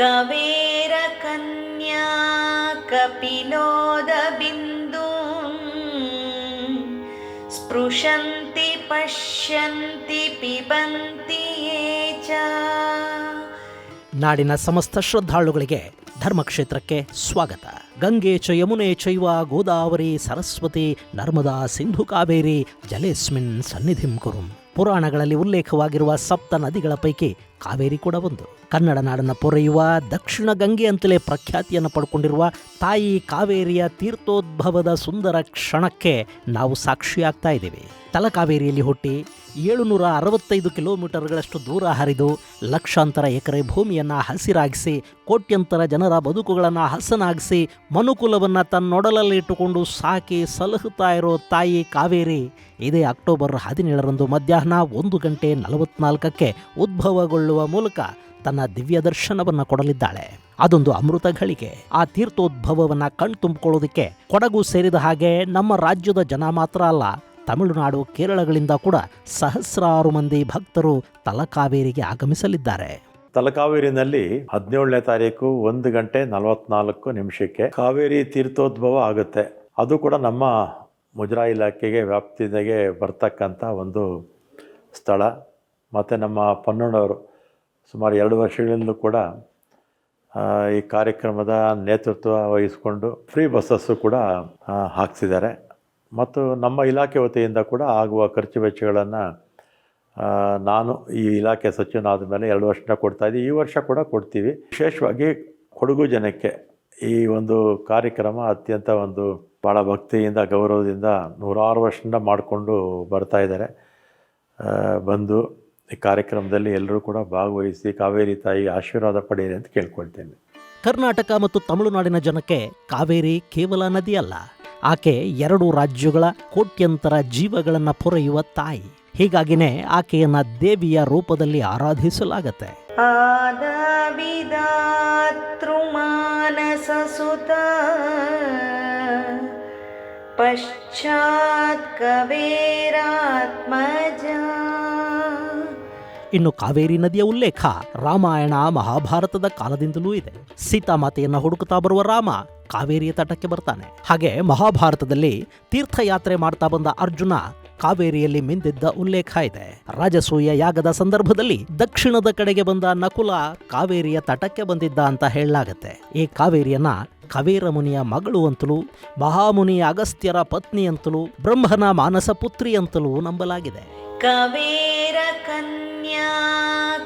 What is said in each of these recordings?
कवेरकन्या कपिलोदबिन्दु स्पृशन्ति पश्यन्ति पिबन्ति ये च. ನಾಡಿನ ಸಮಸ್ತ ಶ್ರದ್ಧಾಳುಗಳಿಗೆ ಧರ್ಮಕ್ಷೇತ್ರಕ್ಕೆ ಸ್ವಾಗತ. ಗಂಗೆ ಚ ಯಮುನೆ ಚೈವ ಗೋದಾವರಿ ಸರಸ್ವತಿ ನರ್ಮದಾ ಸಿಂಧು ಕಾವೇರಿ ಜಲೇಸ್ಮಿನ್ ಸನ್ನಿಧಿಂ ಕುರುಂ. ಪುರಾಣಗಳಲ್ಲಿ ಉಲ್ಲೇಖವಾಗಿರುವ ಸಪ್ತ ನದಿಗಳ ಪೈಕಿ ಕಾವೇರಿ ಕೂಡ ಒಂದು. ಕನ್ನಡ ನಾಡನ್ನು ಪೊರೆಯುವ ದಕ್ಷಿಣ ಗಂಗೆ ಅಂತಲೇ ಪ್ರಖ್ಯಾತಿಯನ್ನು ಪಡ್ಕೊಂಡಿರುವ ತಾಯಿ ಕಾವೇರಿಯ ತೀರ್ಥೋದ್ಭವದ ಸುಂದರ ಕ್ಷಣಕ್ಕೆ ನಾವು ಸಾಕ್ಷಿಯಾಗ್ತಾ ಇದ್ದೀವಿ. ತಲಕಾವೇರಿಯಲ್ಲಿ ಹುಟ್ಟಿ 765 ಕಿಲೋಮೀಟರ್ಗಳಷ್ಟು ದೂರ ಹರಿದು ಲಕ್ಷಾಂತರ ಎಕರೆ ಭೂಮಿಯನ್ನು ಹಸಿರಾಗಿಸಿ ಕೋಟ್ಯಂತರ ಜನರ ಬದುಕುಗಳನ್ನು ಹಸನಾಗಿಸಿ ಮನುಕುಲವನ್ನು ತನ್ನೊಡಲಲ್ಲಿಟ್ಟುಕೊಂಡು ಸಾಕಿ ಸಲಹುತ್ತಾ ಇರೋ ತಾಯಿ ಕಾವೇರಿ ಇದೇ ಅಕ್ಟೋಬರ್ 17ರಂದು ಮಧ್ಯಾಹ್ನ 1:44 ಉದ್ಭವಗೊಳ್ಳುವ ಮೂಲಕ ತನ್ನ ದಿವ್ಯ ದರ್ಶನವನ್ನು ಕೊಡಲಿದ್ದಾಳೆ. ಅದೊಂದು ಅಮೃತ ಘಳಿಗೆ. ಆ ತೀರ್ಥೋದ್ಭವವನ್ನು ಕಣ್ತುಂಬಿಕೊಳ್ಳೋದಕ್ಕೆ ಕೊಡಗು ಸೇರಿದ ಹಾಗೆ ನಮ್ಮ ರಾಜ್ಯದ ಜನ ಮಾತ್ರ ಅಲ್ಲ, ತಮಿಳುನಾಡು ಕೇರಳಗಳಿಂದ ಕೂಡ ಸಹಸ್ರಾರು ಮಂದಿ ಭಕ್ತರು ತಲಕಾವೇರಿಗೆ ಆಗಮಿಸಲಿದ್ದಾರೆ. ತಲಕಾವೇರಿನಲ್ಲಿ 17ನೇ ತಾರೀಕು 1:44 ಕಾವೇರಿ ತೀರ್ಥೋದ್ಭವ ಆಗುತ್ತೆ. ಅದು ಕೂಡ ನಮ್ಮ ಮುಜರಾಯಿ ಇಲಾಖೆಗೆ ವ್ಯಾಪ್ತಿಗೆ ಬರ್ತಕ್ಕಂಥ ಒಂದು ಸ್ಥಳ. ಮತ್ತು ನಮ್ಮ ಪನ್ನಣ್ಣವರು ಸುಮಾರು 2 ವರ್ಷಗಳಿಂದಲೂ ಕೂಡ ಈ ಕಾರ್ಯಕ್ರಮದ ನೇತೃತ್ವ ವಹಿಸಿಕೊಂಡು ಫ್ರೀ ಬಸ್ಸಸ್ಸು ಕೂಡ ಹಾಕ್ಸಿದ್ದಾರೆ. ಮತ್ತು ನಮ್ಮ ಇಲಾಖೆ ವತಿಯಿಂದ ಕೂಡ ಆಗುವ ಖರ್ಚು ವೆಚ್ಚಗಳನ್ನು ನಾನು ಈ ಇಲಾಖೆ ಸಚಿವನಾದ ಮೇಲೆ 2 ವರ್ಷದಿಂದ ಕೊಡ್ತಾಯಿದ್ದೀವಿ. ಈ ವರ್ಷ ಕೂಡ ಕೊಡ್ತೀವಿ. ವಿಶೇಷವಾಗಿ ಕೊಡಗು ಜನಕ್ಕೆ ಈ ಒಂದು ಕಾರ್ಯಕ್ರಮ ಅತ್ಯಂತ ಒಂದು ಭಾಳ ಭಕ್ತಿಯಿಂದ ಗೌರವದಿಂದ 100 ವರ್ಷದಿಂದ ಮಾಡಿಕೊಂಡು ಬರ್ತಾಯಿದ್ದಾರೆ. ಬಂದು ಈ ಕಾರ್ಯಕ್ರಮದಲ್ಲಿ ಎಲ್ಲರೂ ಕೂಡ ಭಾಗವಹಿಸಿ ಕಾವೇರಿ ತಾಯಿ ಆಶೀರ್ವಾದ ಪಡೆಯಿರಿ ಅಂತ ಕೇಳ್ಕೊಳ್ತೇನೆ. ಕರ್ನಾಟಕ ಮತ್ತು ತಮಿಳುನಾಡಿನ ಜನಕ್ಕೆ ಕಾವೇರಿ ಕೇವಲ ನದಿಯಲ್ಲ, ಆಕೆ 2 ರಾಜ್ಯಗಳ ಕೋಟ್ಯಂತರ ಜೀವಗಳನ್ನು ಪೊರೆಯುವ ತಾಯಿ. ಹೀಗಾಗಿನೇ ಆಕೆಯನ್ನ ದೇವಿಯ ರೂಪದಲ್ಲಿ ಆರಾಧಿಸಲಾಗತ್ತೆ. ಆದವಿದಾತೃಮಾನಸಸುತ ಪಶ್ಚಾತ್ ಕವೇರಾತ್ಮಜ. ಇನ್ನು ಕಾವೇರಿ ನದಿಯ ಉಲ್ಲೇಖ ರಾಮಾಯಣ ಮಹಾಭಾರತದ ಕಾಲದಿಂದಲೂ ಇದೆ. ಸೀತಾಮಾತೆಯನ್ನು ಹುಡುಕುತ್ತಾ ಬರುವ ರಾಮ ಕಾವೇರಿಯ ತಟಕ್ಕೆ ಬರ್ತಾನೆ. ಹಾಗೆ ಮಹಾಭಾರತದಲ್ಲಿ ತೀರ್ಥಯಾತ್ರೆ ಮಾಡ್ತಾ ಬಂದ ಅರ್ಜುನ ಕಾವೇರಿಯಲ್ಲಿ ಮಿಂದಿದ್ದ ಉಲ್ಲೇಖ ಇದೆ. ರಾಜಸೂಯ ಯಾಗದ ಸಂದರ್ಭದಲ್ಲಿ ದಕ್ಷಿಣದ ಕಡೆಗೆ ಬಂದ ನಕುಲ ಕಾವೇರಿಯ ತಟಕ್ಕೆ ಬಂದಿದ್ದ ಅಂತ ಹೇಳಲಾಗತ್ತೆ. ಈ ಕಾವೇರಿಯನ್ನ ಕವೇರ ಮುನಿಯ ಮಗಳು ಅಂತಲೂ, ಮಹಾಮುನಿ ಅಗಸ್ತ್ಯರ ಪತ್ನಿ ಅಂತಲೂ, ಬ್ರಹ್ಮನ ಮಾನಸ ಪುತ್ರಿ ಅಂತಲೂ ನಂಬಲಾಗಿದೆ. ಕವೇರ ಕನ್ಯಾ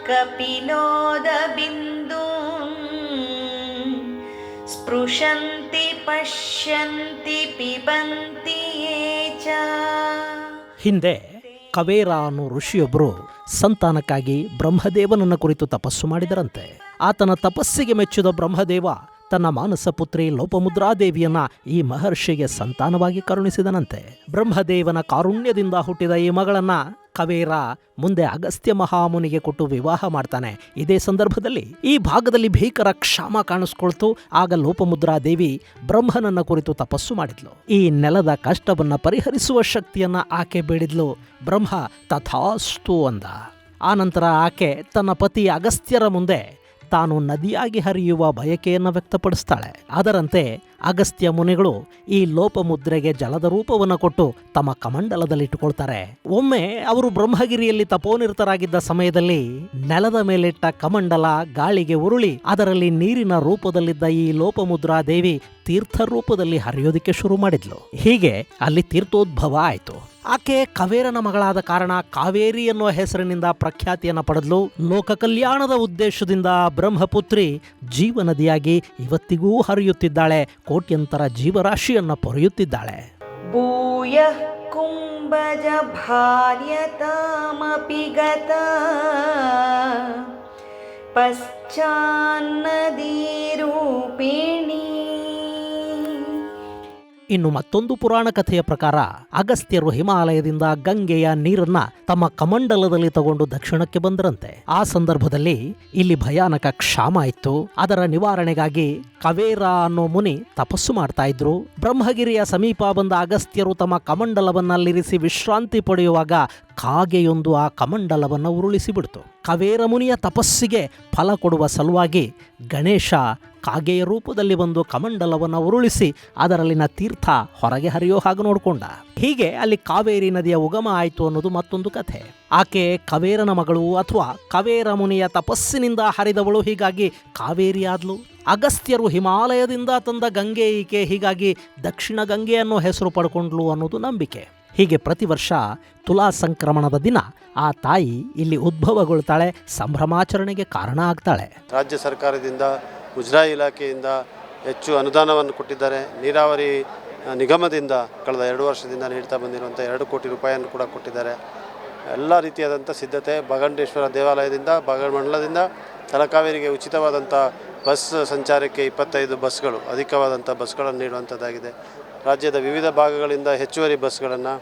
ಕಪಿಲೋದಬಿಂದು ಸ್ಪೃಶಂತಿ ಪಶ್ಯಂತಿ ಪಿಬಂತಿ ಯೇ ಚ. ಹಿಂದೆ ಕವೇರ ಅನ್ನೋ ಋಷಿಯೊಬ್ಬರು ಸಂತಾನಕ್ಕಾಗಿ ಬ್ರಹ್ಮದೇವನನ್ನ ಕುರಿತು ತಪಸ್ಸು ಮಾಡಿದರಂತೆ. ಆತನ ತಪಸ್ಸಿಗೆ ಮೆಚ್ಚಿದ ಬ್ರಹ್ಮದೇವ ತನ್ನ ಮಾನಸ ಪುತ್ರಿ ಲೋಪಮುದ್ರಾದೇವಿಯನ್ನ ಈ ಮಹರ್ಷಿಗೆ ಸಂತಾನವಾಗಿ ಕರುಣಿಸಿದನಂತೆ. ಬ್ರಹ್ಮದೇವನ ಕಾರುಣ್ಯದಿಂದ ಹುಟ್ಟಿದ ಈ ಮಗಳನ್ನ ಕವೇರ ಮುಂದೆ ಅಗಸ್ತ್ಯ ಮಹಾಮುನಿಗೆ ಕೊಟ್ಟು ವಿವಾಹ ಮಾಡ್ತಾನೆ. ಇದೇ ಸಂದರ್ಭದಲ್ಲಿ ಈ ಭಾಗದಲ್ಲಿ ಭೀಕರ ಕ್ಷಾಮ ಕಾಣಿಸ್ಕೊಳ್ತು. ಆಗ ಲೋಪಮುದ್ರಾದೇವಿ ಬ್ರಹ್ಮನನ್ನ ಕುರಿತು ತಪಸ್ಸು ಮಾಡಿದ್ಲು. ಈ ನೆಲದ ಕಷ್ಟವನ್ನ ಪರಿಹರಿಸುವ ಶಕ್ತಿಯನ್ನ ಆಕೆ ಬೇಡಿದ್ಲು. ಬ್ರಹ್ಮ ತಥಾಸ್ತು ಅಂದ. ಆನಂತರ ಆಕೆ ತನ್ನ ಪತಿ ಅಗಸ್ತ್ಯರ ಮುಂದೆ ತಾನು ನದಿಯಾಗಿ ಹರಿಯುವ ಬಯಕೆಯನ್ನು ವ್ಯಕ್ತಪಡಿಸ್ತಾಳೆ. ಅದರಂತೆ ಅಗಸ್ತ್ಯ ಮುನಿಗಳು ಈ ಲೋಪಮುದ್ರೆಗೆ ಜಲದ ರೂಪವನ್ನು ಕೊಟ್ಟು ತಮ್ಮ ಕಮಂಡಲದಲ್ಲಿಟ್ಟುಕೊಳ್ತಾರೆ. ಒಮ್ಮೆ ಅವರು ಬ್ರಹ್ಮಗಿರಿಯಲ್ಲಿ ತಪೋನಿರತರಾಗಿದ್ದ ಸಮಯದಲ್ಲಿ ನೆಲದ ಮೇಲಿಟ್ಟ ಕಮಂಡಲ ಗಾಳಿಗೆ ಉರುಳಿ ಅದರಲ್ಲಿ ನೀರಿನ ರೂಪದಲ್ಲಿದ್ದ ಈ ಲೋಪಮುದ್ರಾದೇವಿ ತೀರ್ಥ ರೂಪದಲ್ಲಿ ಹರಿಯೋದಿಕ್ಕೆ ಶುರು ಮಾಡಿದ್ಲು. ಹೀಗೆ ಅಲ್ಲಿ ತೀರ್ಥೋದ್ಭವ ಆಯಿತು. ಆಕೆ ಕವೇರನ ಮಗಳಾದ ಕಾರಣ ಕಾವೇರಿ ಎನ್ನುವ ಹೆಸರಿನಿಂದ ಪ್ರಖ್ಯಾತಿಯನ್ನು ಪಡೆದ್ಲು. ಲೋಕ ಕಲ್ಯಾಣದ ಉದ್ದೇಶದಿಂದ ಬ್ರಹ್ಮಪುತ್ರಿ ಜೀವನದಿಯಾಗಿ ಇವತ್ತಿಗೂ ಹರಿಯುತ್ತಿದ್ದಾಳೆ. ಕೋಟ್ಯಂತರ ಜೀವರಾಶಿಯನ್ನ ಪೊರೆಯುತ್ತಿದ್ದಾಳೆ. ಭೂಯಃ ಕುಂಭಜ ಭಾರ್ಯತಾಮಪಿ ಗತ ಪಶ್ಚಾನ್ನದಿ ರೂಪಿಣಿ. ಇನ್ನು ಮತ್ತೊಂದು ಪುರಾಣ ಕಥೆಯ ಪ್ರಕಾರ ಅಗಸ್ತ್ಯರು ಹಿಮಾಲಯದಿಂದ ಗಂಗೆಯ ನೀರನ್ನ ತಮ್ಮ ಕಮಂಡಲದಲ್ಲಿ ತಗೊಂಡು ದಕ್ಷಿಣಕ್ಕೆ ಬಂದರಂತೆ. ಆ ಸಂದರ್ಭದಲ್ಲಿ ಇಲ್ಲಿ ಭಯಾನಕ ಕ್ಷಾಮ ಇತ್ತು. ಅದರ ನಿವಾರಣೆಗಾಗಿ ಕವೇರ ಅನ್ನೋ ಮುನಿ ತಪಸ್ಸು ಮಾಡ್ತಾ ಇದ್ರು. ಬ್ರಹ್ಮಗಿರಿಯ ಸಮೀಪ ಬಂದ ಅಗಸ್ತ್ಯರು ತಮ್ಮ ಕಮಂಡಲವನ್ನಲ್ಲಿರಿಸಿ ವಿಶ್ರಾಂತಿ ಪಡೆಯುವಾಗ ಕಾಗೆಯೊಂದು ಆ ಕಮಂಡಲವನ್ನು ಉರುಳಿಸಿ ಬಿಡ್ತು. ಕವೇರ ಮುನಿಯ ತಪಸ್ಸಿಗೆ ಫಲ ಕೊಡುವ ಸಲುವಾಗಿ ಗಣೇಶ ಕಾಗೆಯ ರೂಪದಲ್ಲಿ ಬಂದು ಕಮಂಡಲವನ್ನು ಉರುಳಿಸಿ ಅದರಲ್ಲಿನ ತೀರ್ಥ ಹೊರಗೆ ಹರಿಯೋ ಹಾಗೆ ನೋಡಿಕೊಂಡ. ಹೀಗೆ ಅಲ್ಲಿ ಕಾವೇರಿ ನದಿಯ ಉಗಮ ಆಯಿತು ಅನ್ನೋದು ಮತ್ತೊಂದು ಕಥೆ. ಆಕೆ ಕವೇರನ ಮಗಳು ಅಥವಾ ಕವೇರ ಮುನಿಯ ತಪಸ್ಸಿನಿಂದ ಹರಿದವಳು, ಹೀಗಾಗಿ ಕಾವೇರಿ ಆದ್ಲು. ಅಗಸ್ತ್ಯರು ಹಿಮಾಲಯದಿಂದ ತಂದ ಗಂಗೆ ಈಕೆ, ಹೀಗಾಗಿ ದಕ್ಷಿಣ ಗಂಗೆ ಅನ್ನೋ ಹೆಸರು ಪಡ್ಕೊಂಡ್ಲು ಅನ್ನೋದು ನಂಬಿಕೆ. ಹೀಗೆ ಪ್ರತಿ ವರ್ಷ ತುಲಾ ಸಂಕ್ರಮಣದ ದಿನ ಆ ತಾಯಿ ಇಲ್ಲಿ ಉದ್ಭವಗೊಳ್ತಾಳೆ, ಸಂಭ್ರಮಾಚರಣೆಗೆ ಕಾರಣ ಆಗ್ತಾಳೆ. ರಾಜ್ಯ ಸರ್ಕಾರದಿಂದ ಮುಜರಾಯಿ ಇಲಾಖೆಯಿಂದ ಹೆಚ್ಚು ಅನುದಾನವನ್ನು ಕೊಟ್ಟಿದ್ದಾರೆ. ನೀರಾವರಿ ನಿಗಮದಿಂದ ಕಳೆದ 2 ವರ್ಷದಿಂದ ನೀಡ್ತಾ ಬಂದಿರುವಂಥ 2 ಕೋಟಿ ರೂಪಾಯಿಯನ್ನು ಕೂಡ ಕೊಟ್ಟಿದ್ದಾರೆ. ಎಲ್ಲ ರೀತಿಯಾದಂಥ ಸಿದ್ಧತೆ ಭಗಂಡೇಶ್ವರ ದೇವಾಲಯದಿಂದ ಭಾಗಮಂಡಲದಿಂದ ತಲಕಾವೇರಿಗೆ ಉಚಿತವಾದಂಥ ಬಸ್ ಸಂಚಾರಕ್ಕೆ 25 ಬಸ್ಗಳು, ಅಧಿಕವಾದಂಥ ಬಸ್ಗಳನ್ನು ನೀಡುವಂಥದ್ದಾಗಿದೆ. ರಾಜ್ಯದ ವಿವಿಧ ಭಾಗಗಳಿಂದ ಹೆಚ್ಚುವರಿ ಬಸ್ಗಳನ್ನು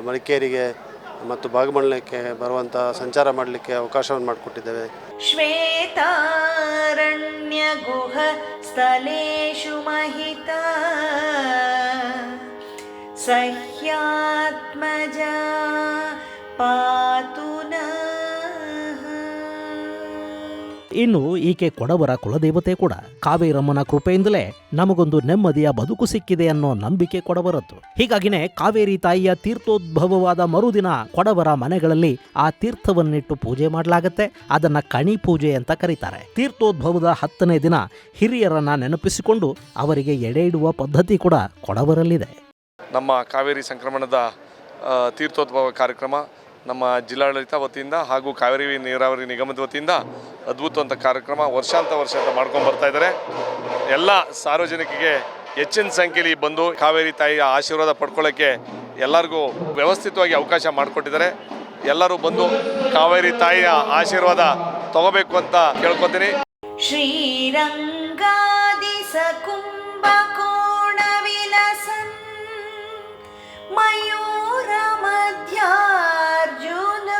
ಮಡಿಕೇರಿಗೆ ಮತ್ತು ಭಾಗಮಂಡಲಕ್ಕೆ ಬರುವಂಥ ಸಂಚಾರ ಮಾಡಲಿಕ್ಕೆ ಅವಕಾಶವನ್ನು ಮಾಡಿಕೊಟ್ಟಿದ್ದೇವೆ. ಶ್ವೇತಾರಣ್ಯ ಗುಹ ಸ್ಥಳೇಷು ಮಹಿತ ಸಹ್ಯಾತ್ಮಜ ಪಾತು ನಃ. ಇನ್ನು ಈಕೆ ಕೊಡವರ ಕುಲದೇವತೆ ಕೂಡ. ಕಾವೇರಮ್ಮನ ಕೃಪೆಯಿಂದಲೇ ನಮಗೊಂದು ನೆಮ್ಮದಿಯ ಬದುಕು ಸಿಕ್ಕಿದೆ ಅನ್ನೋ ನಂಬಿಕೆ ಕೊಡವರದ್ದು. ಹೀಗಾಗಿನೇ ಕಾವೇರಿ ತಾಯಿಯ ತೀರ್ಥೋದ್ಭವವಾದ ಮರುದಿನ ಕೊಡವರ ಮನೆಗಳಲ್ಲಿ ಆ ತೀರ್ಥವನ್ನಿಟ್ಟು ಪೂಜೆ ಮಾಡಲಾಗತ್ತೆ. ಅದನ್ನ ಕಣಿ ಪೂಜೆ ಅಂತ ಕರೀತಾರೆ. ತೀರ್ಥೋದ್ಭವದ 10ನೇ ದಿನ ಹಿರಿಯರನ್ನ ನೆನಪಿಸಿಕೊಂಡು ಅವರಿಗೆ ಎಡೆ ಇಡುವ ಪದ್ಧತಿ ಕೂಡ ಕೊಡವರಲ್ಲಿದೆ. ನಮ್ಮ ಕಾವೇರಿ ಸಂಕ್ರಮಣದ ತೀರ್ಥೋದ್ಭವ ಕಾರ್ಯಕ್ರಮ ನಮ್ಮ ಜಿಲ್ಲಾಡಳಿತ ವತಿಯಿಂದ ಹಾಗೂ ಕಾವೇರಿ ನೀರಾವರಿ ನಿಗಮದ ವತಿಯಿಂದ ಅದ್ಭುತವಂತ ಕಾರ್ಯಕ್ರಮ ವರ್ಷ ಮಾಡ್ಕೊಂಡು ಬರ್ತಾ ಇದ್ದಾರೆ. ಎಲ್ಲ ಸಾರ್ವಜನಿಕರಿಗೆ ಹೆಚ್ಚಿನ ಸಂಖ್ಯೆಯಲ್ಲಿ ಬಂದು ಕಾವೇರಿ ತಾಯಿಯ ಆಶೀರ್ವಾದ ಪಡ್ಕೊಳ್ಳೋಕ್ಕೆ ಎಲ್ಲರಿಗೂ ವ್ಯವಸ್ಥಿತವಾಗಿ ಅವಕಾಶ ಮಾಡಿಕೊಟ್ಟಿದ್ದಾರೆ. ಎಲ್ಲರೂ ಬಂದು ಕಾವೇರಿ ತಾಯಿಯ ಆಶೀರ್ವಾದ ತಗೋಬೇಕು ಅಂತ ಕೇಳ್ಕೊತೀನಿ. ಶ್ರೀರಂಗಾದಿ ಸಕುಂಭಕೋಣ ವಿಲಸನ್ ಮಯೂರ ಮಧ್ಯಾರ್ಜುನ.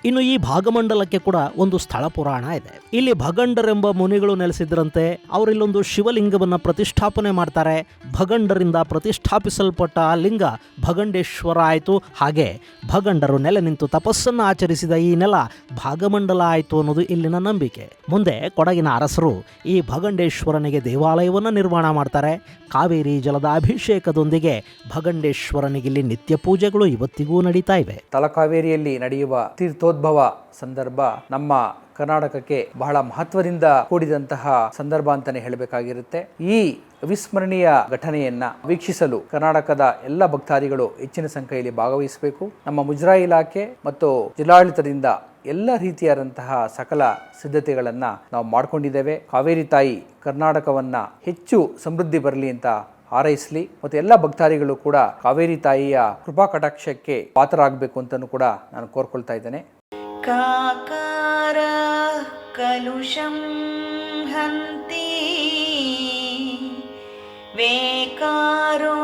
ಇನ್ನು ಈ ಭಾಗಮಂಡಲಕ್ಕೆ ಕೂಡ ಒಂದು ಸ್ಥಳ ಪುರಾಣ ಇದೆ. ಇಲ್ಲಿ ಭಗಂಡರೆಂಬ ಮುನಿಗಳು ನೆಲೆಸಿದ್ರಂತೆ. ಅವರಿಲ್ಲೊಂದು ಶಿವಲಿಂಗವನ್ನು ಪ್ರತಿಷ್ಠಾಪನೆ ಮಾಡ್ತಾರೆ. ಭಗಂಡರಿಂದ ಪ್ರತಿಷ್ಠಾಪಿಸಲ್ಪಟ್ಟ ಆ ಲಿಂಗ ಭಗಂಡೇಶ್ವರ ಆಯಿತು. ಹಾಗೆ ಭಗಂಡರು ನೆಲೆ ನಿಂತು ತಪಸ್ಸನ್ನು ಆಚರಿಸಿದ ಈ ನೆಲ ಭಾಗಮಂಡಲ ಆಯಿತು ಅನ್ನೋದು ಇಲ್ಲಿನ ನಂಬಿಕೆ. ಮುಂದೆ ಕೊಡಗಿನ ಅರಸರು ಈ ಭಗಂಡೇಶ್ವರನಿಗೆ ದೇವಾಲಯವನ್ನು ನಿರ್ಮಾಣ ಮಾಡ್ತಾರೆ. ಕಾವೇರಿ ಜಲದ ಅಭಿಷೇಕದೊಂದಿಗೆ ಭಗಂಡೇಶ್ವರನಿಗಿಲ್ಲಿ ನಿತ್ಯ ಪೂಜೆಗಳು ಇವತ್ತಿಗೂ ನಡೀತಾ ಇವೆ. ತಲಕಾವೇರಿಯಲ್ಲಿ ನಡೆಯುವ ತೀರ್ಥೋದ್ಭವ ಸಂದರ್ಭ ನಮ್ಮ ಕರ್ನಾಟಕಕ್ಕೆ ಬಹಳ ಮಹತ್ವದಿಂದ ಕೂಡಿದಂತಹ ಸಂದರ್ಭ ಅಂತಾನೆ ಹೇಳಬೇಕಾಗಿರುತ್ತೆ. ಈ ಅವಿಸ್ಮರಣೀಯ ಘಟನೆಯನ್ನ ವೀಕ್ಷಿಸಲು ಕರ್ನಾಟಕದ ಎಲ್ಲ ಭಕ್ತಾದಿಗಳು ಹೆಚ್ಚಿನ ಸಂಖ್ಯೆಯಲ್ಲಿ ಭಾಗವಹಿಸಬೇಕು. ನಮ್ಮ ಮುಜರಾಯಿ ಇಲಾಖೆ ಮತ್ತು ಜಿಲ್ಲಾಡಳಿತದಿಂದ ಎಲ್ಲ ರೀತಿಯಾದಂತಹ ಸಕಲ ಸಿದ್ಧತೆಗಳನ್ನ ನಾವು ಮಾಡಿಕೊಂಡಿದ್ದೇವೆ. ಕಾವೇರಿ ತಾಯಿ ಕರ್ನಾಟಕವನ್ನ ಹೆಚ್ಚು ಸಮೃದ್ಧಿ ಬರಲಿ ಅಂತ ಹಾರೈಸಲಿ ಮತ್ತು ಎಲ್ಲ ಭಕ್ತಾದಿಗಳು ಕೂಡ ಕಾವೇರಿ ತಾಯಿಯ ಕೃಪಾ ಕಟಾಕ್ಷಕ್ಕೆ ಪಾತ್ರರಾಗಬೇಕು ಅಂತಲೂ ಕೂಡ ನಾನು ಕೋರ್ಕೊಳ್ತಾ ಇದ್ದೇನೆ. ಕಾಕಾರ ಕಲುಷಂ ಹಂತಿ ವೇಕಾರೋ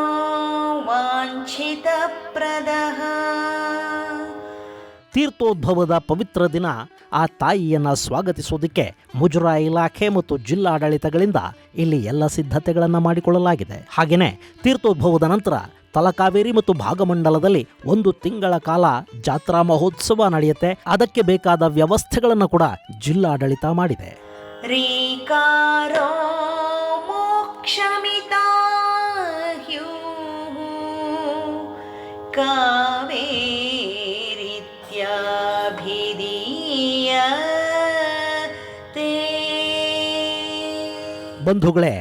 ವಾಂಛಿತ ಪ್ರದಹ. ತೀರ್ಥೋದ್ಭವದ ಪವಿತ್ರ ದಿನ ಆ ತಾಯಿಯನ್ನು ಸ್ವಾಗತಿಸೋದಕ್ಕೆ ಮುಜರಾಯಿ ಇಲಾಖೆ ಮತ್ತು ಜಿಲ್ಲಾಡಳಿತಗಳಿಂದ ಇಲ್ಲಿ ಎಲ್ಲ ಸಿದ್ಧತೆಗಳನ್ನು ಮಾಡಿಕೊಳ್ಳಲಾಗಿದೆ. ಹಾಗೆಯೇ ತೀರ್ಥೋದ್ಭವದ ನಂತರ ತಲಕಾವೇರಿ ಮತ್ತು ಭಾಗಮಂಡಲದಲ್ಲಿ 1 ತಿಂಗಳ ಕಾಲ ಜಾತ್ರಾ ಮಹೋತ್ಸವ ನಡೆಯುತ್ತೆ. ಅದಕ್ಕೆ ಬೇಕಾದ ವ್ಯವಸ್ಥೆಗಳನ್ನು ಕೂಡ ಜಿಲ್ಲಾಡಳಿತ ಮಾಡಿದೆ. ರೀಕಾರೋ ಮೋಕ್ಷಮಿತಾ ಕಾವೇರಿತ್ಯಾಭಿಧೀಯತೆ. ಬಂಧುಗಳೇ,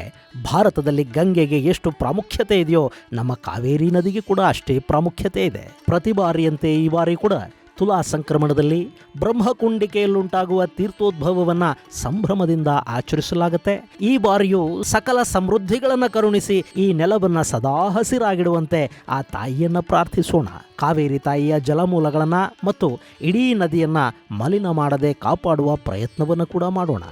ಭಾರತದಲ್ಲಿ ಗಂಗೆಗೆ ಎಷ್ಟು ಪ್ರಾಮುಖ್ಯತೆ ಇದೆಯೋ ನಮ್ಮ ಕಾವೇರಿ ನದಿಗೆ ಕೂಡ ಅಷ್ಟೇ ಪ್ರಾಮುಖ್ಯತೆ ಇದೆ. ಪ್ರತಿ ಬಾರಿಯಂತೆ ಈ ಬಾರಿ ಕೂಡ ತುಲಾ ಸಂಕ್ರಮಣದಲ್ಲಿ ಬ್ರಹ್ಮಕುಂಡಿಕೆಯಲ್ಲುಂಟಾಗುವ ತೀರ್ಥೋದ್ಭವವನ್ನು ಸಂಭ್ರಮದಿಂದ ಆಚರಿಸಲಾಗುತ್ತೆ. ಈ ಬಾರಿಯೂ ಸಕಲ ಸಮೃದ್ಧಿಗಳನ್ನು ಕರುಣಿಸಿ ಈ ನೆಲವನ್ನು ಸದಾ ಹಸಿರಾಗಿಡುವಂತೆ ಆ ತಾಯಿಯನ್ನು ಪ್ರಾರ್ಥಿಸೋಣ. ಕಾವೇರಿ ತಾಯಿಯ ಜಲಮೂಲಗಳನ್ನು ಮತ್ತು ಇಡೀ ನದಿಯನ್ನು ಮಲಿನ ಮಾಡದೆ ಕಾಪಾಡುವ ಪ್ರಯತ್ನವನ್ನು ಕೂಡ ಮಾಡೋಣ.